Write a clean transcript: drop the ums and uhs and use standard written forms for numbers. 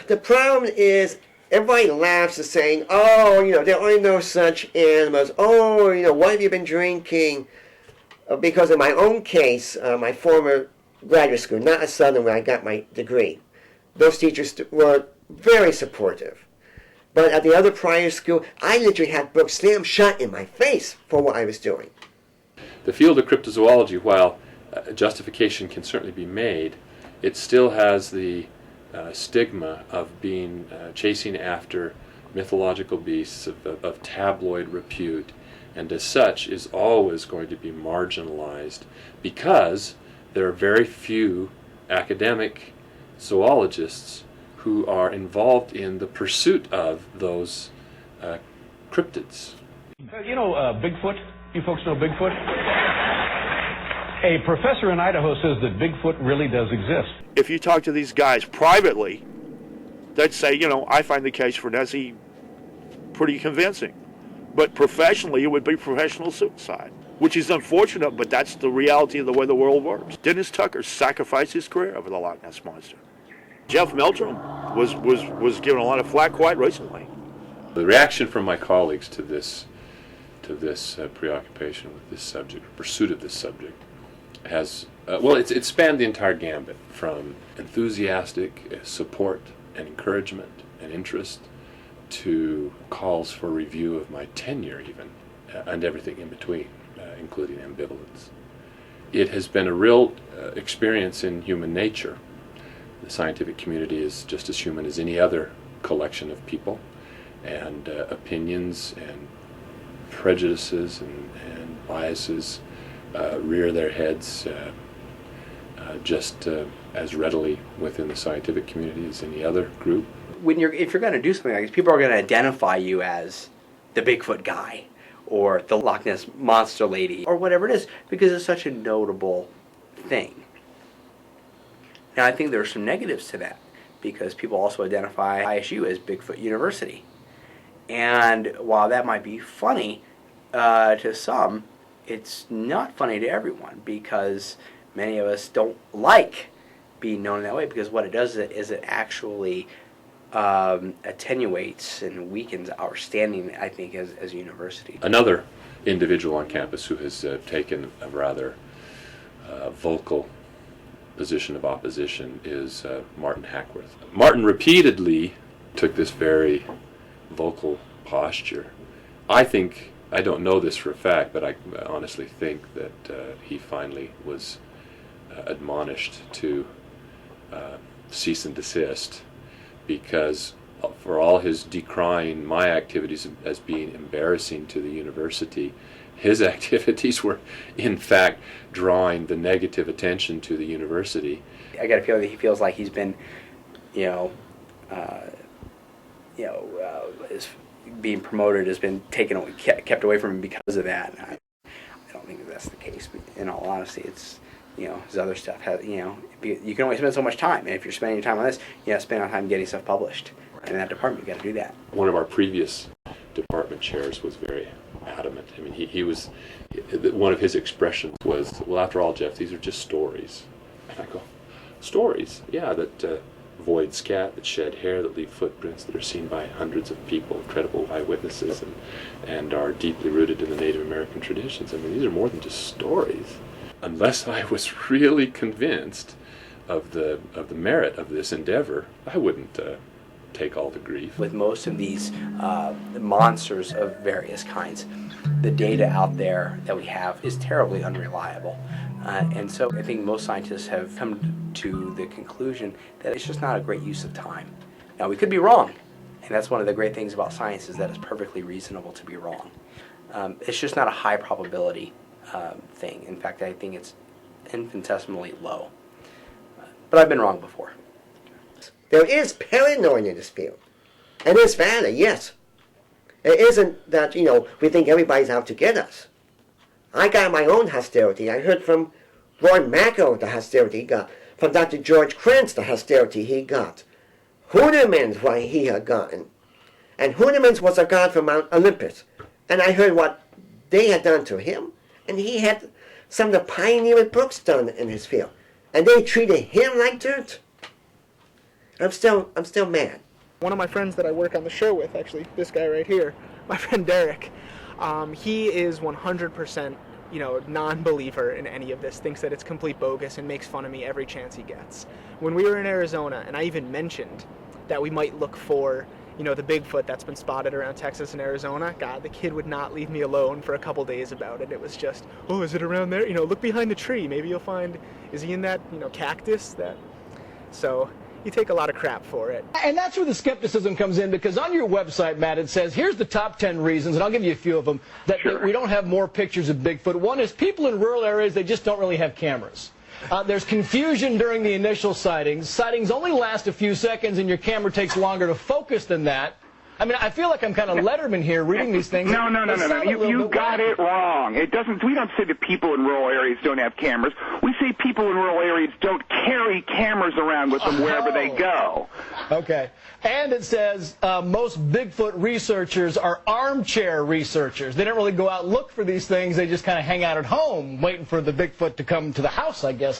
The problem is everybody laughs at saying, oh, there are no such animals. Oh, what have you been drinking? Because in my own case, my former graduate school, not at Southern where I got my degree, those teachers were very supportive. But at the other prior school, I literally had books slammed shut in my face for what I was doing. The field of cryptozoology, while justification can certainly be made, it still has the stigma of being chasing after mythological beasts of tabloid repute, and as such is always going to be marginalized because there are very few academic zoologists who are involved in the pursuit of those cryptids. Bigfoot? You folks know Bigfoot? A professor in Idaho says that Bigfoot really does exist. If you talk to these guys privately, they'd say, I find the case for Nessie pretty convincing. But professionally, it would be professional suicide, which is unfortunate, but that's the reality of the way the world works. Dennis Tucker sacrificed his career over the Loch Ness Monster. Jeff Meldrum was given a lot of flack quite recently. The reaction from my colleagues to this preoccupation with this subject, pursuit of this subject, has it spanned the entire gambit from enthusiastic support and encouragement and interest to calls for review of my tenure even, and everything in between, including ambivalence. It has been a real experience in human nature. The scientific community is just as human as any other collection of people, and opinions and prejudices and biases rear their heads just as readily within the scientific community as any other group. If you're going to do something like this, people are going to identify you as the Bigfoot guy or the Loch Ness Monster lady or whatever it is because it's such a notable thing. Now, I think there are some negatives to that because people also identify ISU as Bigfoot University. And while that might be funny to some, it's not funny to everyone because many of us don't like being known that way because what it does is it actually attenuates and weakens our standing, I think, as a university. Another individual on campus who has taken a rather vocal position of opposition is Martin Hackworth. Martin repeatedly took this very vocal posture. I don't know this for a fact, but I honestly think that he finally was admonished to cease and desist, because for all his decrying my activities as being embarrassing to the university, his activities were in fact drawing the negative attention to the university. I got a feeling that he feels like he's been, is being promoted has been kept away from him because of that. I don't think that's the case. But in all honesty, it's his other stuff has you can only spend so much time, and if you're spending your time on this, you have to spend time getting stuff published. And in that department, you got to do that. One of our previous department chairs was very adamant. I mean, he was one of his expressions was, "Well, after all, Jeff, these are just stories." And I go, "Stories? Yeah, that void scat, that shed hair, that leave footprints that are seen by hundreds of people, credible eyewitnesses, and are deeply rooted in the Native American traditions. I mean, these are more than just stories." Unless I was really convinced of the merit of this endeavor, I wouldn't take all the grief. With most of these monsters of various kinds, the data out there that we have is terribly unreliable. And so I think most scientists have come to the conclusion that it's just not a great use of time. Now, we could be wrong, and that's one of the great things about science is that it's perfectly reasonable to be wrong. It's just not a high probability thing. In fact, I think it's infinitesimally low. But I've been wrong before. There is paranoia in this field. And it's valid, yes. It isn't that, we think everybody's out to get us. I got my own hostility. I heard from Roy Macko the hostility he got. From Dr. George Krantz the hostility he got. Hoonermans what he had gotten. And Hoonermans was a god from Mount Olympus. And I heard what they had done to him. And he had some of the pioneering books done in his field. And they treated him like dirt. I'm still mad. One of my friends that I work on the show with, actually, this guy right here, my friend Derek, he is 100%, non-believer in any of this, thinks that it's complete bogus and makes fun of me every chance he gets. When we were in Arizona, and I even mentioned that we might look for, the Bigfoot that's been spotted around Texas and Arizona, God, the kid would not leave me alone for a couple days about it. It was just, oh, is it around there? Look behind the tree. Maybe you'll find, is he in that, cactus? So you take a lot of crap for it. And that's where the skepticism comes in, because on your website, Matt, it says, here's the top 10 reasons, and I'll give you a few of them, that we don't have more pictures of Bigfoot. One is people in rural areas, they just don't really have cameras. There's confusion during the initial sightings. Sightings only last a few seconds, and your camera takes longer to focus than that. I mean, I feel like I'm kind of Letterman here reading these things. No. You got it wrong. It doesn't. We don't say that people in rural areas don't have cameras. We say people in rural areas don't carry cameras around with them wherever they go. Okay. And it says most Bigfoot researchers are armchair researchers. They don't really go out and look for these things. They just kind of hang out at home waiting for the Bigfoot to come to the house, I guess.